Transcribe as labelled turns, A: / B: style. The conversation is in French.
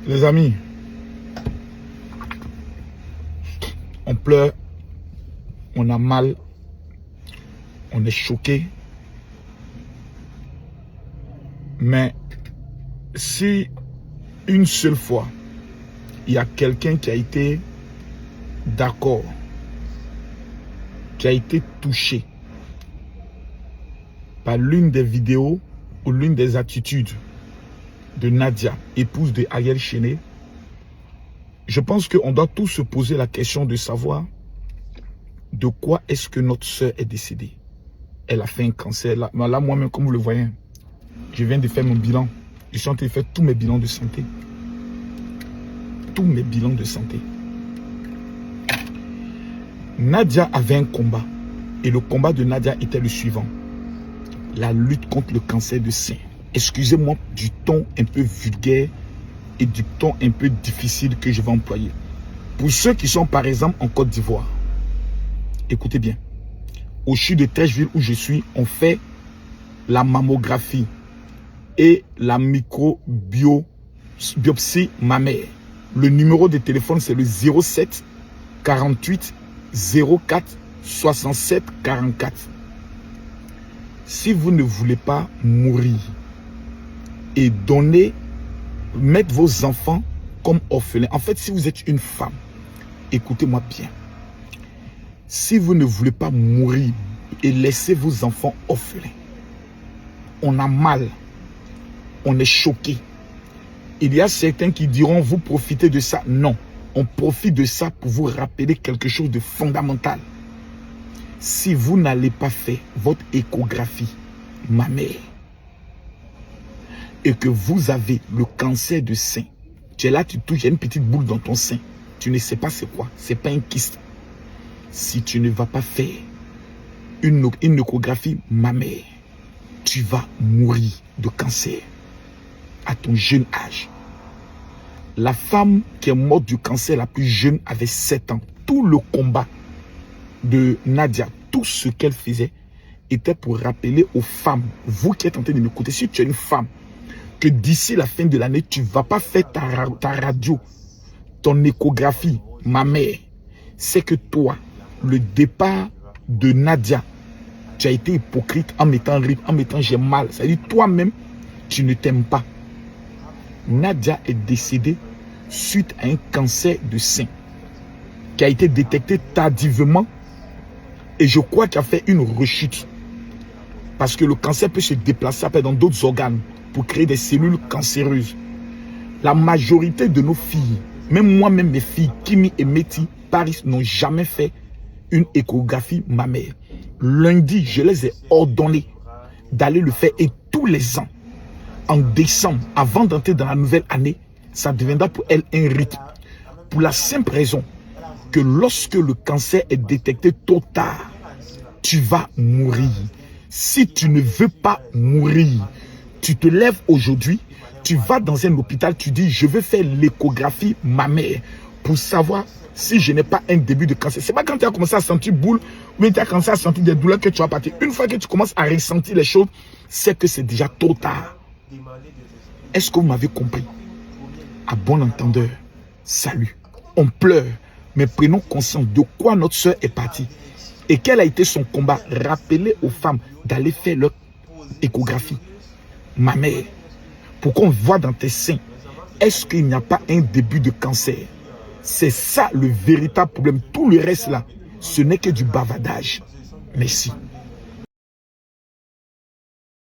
A: Les amis, on pleure, on a mal, on est choqué. Mais si une seule fois, il y a quelqu'un qui a été d'accord, qui a été touché par l'une des vidéos ou l'une des attitudes de Nadia, épouse de Ariel Chéné, je pense qu'on doit tous se poser la question de savoir de quoi est-ce que notre soeur est décédée. Elle a fait un cancer. Là moi-même, comme vous le voyez, je viens de faire mon bilan. Je suis en train de faire tous mes bilans de santé. Tous mes bilans de santé. Nadia avait un combat. Et le combat de Nadia était le suivant. La lutte contre le cancer de sein. Excusez-moi du ton un peu vulgaire et du ton un peu difficile que je vais employer. Pour ceux qui sont par exemple en Côte d'Ivoire, écoutez bien. Au CHU de Trècheville où je suis, on fait la mammographie et la microbiopsie mammaire. Le numéro de téléphone, c'est le 07 48 04 67 44. Si vous ne voulez pas mourir et mettre vos enfants comme orphelins. En fait, si vous êtes une femme, écoutez-moi bien. Si vous ne voulez pas mourir et laisser vos enfants orphelins, on a mal, on est choqué. Il y a certains qui diront, vous profitez de ça. Non, on profite de ça pour vous rappeler quelque chose de fondamental. Si vous n'allez pas faire votre échographie mammaire et que vous avez le cancer de sein, tu es là, tu touches, il y a une petite boule dans ton sein. Tu ne sais pas c'est quoi, c'est pas un kyste. Si tu ne vas pas faire une échographie mammaire, tu vas mourir de cancer à ton jeune âge. La femme qui est morte du cancer la plus jeune avait 7 ans. Tout le combat de Nadia, tout ce qu'elle faisait était pour rappeler aux femmes, vous qui êtes en train de m'écouter, si tu es une femme, que d'ici la fin de l'année, tu ne vas pas faire ta radio, ton échographie mammaire, c'est que toi, le départ de Nadia, tu as été hypocrite en mettant rip, en mettant j'ai mal. C'est-à-dire toi-même, tu ne t'aimes pas. Nadia est décédée suite à un cancer de sein qui a été détecté tardivement et je crois qu'il a fait une rechute. Parce que le cancer peut se déplacer après dans d'autres organes pour créer des cellules cancéreuses. La majorité de nos filles, même moi-même mes filles, Kimi et Meti, Paris, n'ont jamais fait une échographie mammaire. Lundi, je les ai ordonnés d'aller le faire et tous les ans, en décembre, avant d'entrer dans la nouvelle année, ça deviendra pour elles un rythme. Pour la simple raison que lorsque le cancer est détecté tôt tard, tu vas mourir. Si tu ne veux pas mourir, tu te lèves aujourd'hui, tu vas dans un hôpital, tu dis je veux faire l'échographie mammaire pour savoir si je n'ai pas un début de cancer. C'est pas quand tu as commencé à sentir boule ou bien tu as commencé à sentir des douleurs que tu vas partir. Une fois que tu commences à ressentir les choses, c'est que c'est déjà trop tard. Est-ce que vous m'avez compris? À bon entendeur, salut. On pleure, mais prenons conscience de quoi notre soeur est partie et quel a été son combat. Rappelez aux femmes d'aller faire leur échographie mammaire pour qu'on voit dans tes seins, est-ce qu'il n'y a pas un début de cancer? C'est ça le véritable problème. Tout le reste là, ce n'est que du bavardage. Merci.